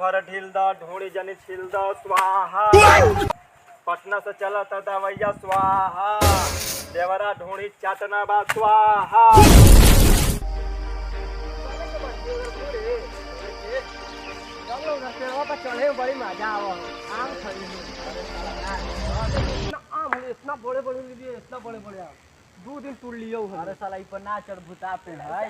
भर ढील द ढूंढी जनी छील द स्वाहा। पटना से चला था दवैया स्वाहा, देवरा ढूंढी चाटना बा स्वाहा। चढ़े बड़ी मजा आवा। आम इतना बड़े बड़े लीजिए, इतना बड़े बड़े आम 2 दिन तोड़ लियो। अरे साला ई पर ना चढ़ भूता पे है।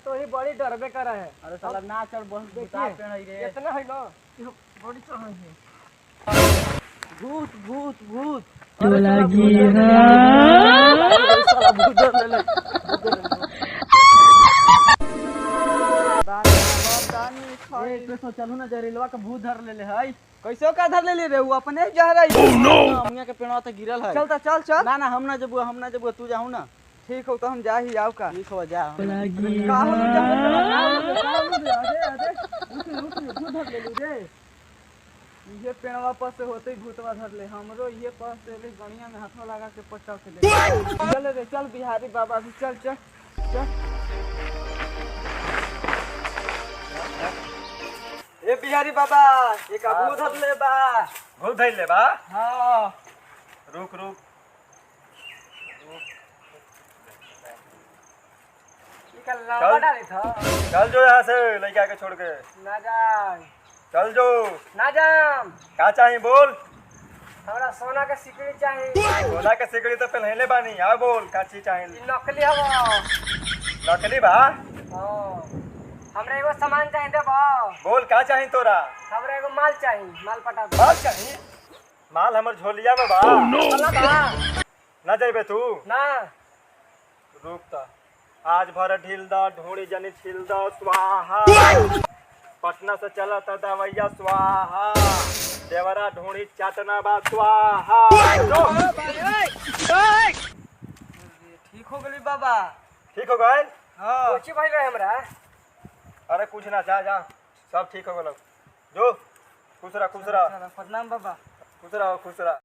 तो ही बड़ी डरबे करे है। अरे साला ना चढ़ बहुत भूता पे है रे। इतना है ना बड़ी चढ़ है। भूत भूत भूत लगी साला भूत डर ले। चलू ना जहरीलवा के भूत धर ले है। कैसे का धर ले रे? वो अपने जा रही है के पेड़वा तो गिरल है। चलता चल चल। ना ना हम ना जबू तू जाहू ना। ठीक हो तो हम जा ही आओ का। ठीक हो जा। ये पेड़वा पर से होते भूतवा धर ले। हमरो ये पास से ले गणिया में हाथों लगा के पचाव के ले। चल रे चल बिहारी बाबा भी चल चल चल। ए बिहारी बाबा एक भूत धर ले बा। भूत धर ले बा? हां रुक रुक चल जो यहाँ से लड़का के छोड़ के। ना जा। चल जो। ना जाम। का चाहिए बोल? हमरा सोना के सिकड़ी चाहिए। सोना के सिकड़ी तो पहले बानी। हाँ बोल का चीज चाहिए? नकली हवा। नकली बा? हां हमरा एगो सामान चाहिए देबो। बोल का चाहिए तोरा? हमरा एगो माल चाहिए। माल पटा दे। माल चाहिए? माल हमर झोलिया में बा। ना जाइबे तू? ना रुक ता। आज भर ढील द ढूंढी जनी छील द स्वाहा। पटना से चला था दवैया स्वाहा, देवरा ढूंढी चाटना बा स्वाहा। ठीक हो गली बाबा। ठीक हो गए? हां कुछ भाई रहे हमरा। अरे कुछ ना, जा जा सब ठीक हो गलो। जो खुश रह खुश रह। प्रणाम बाबा। खुश रह खुश रह।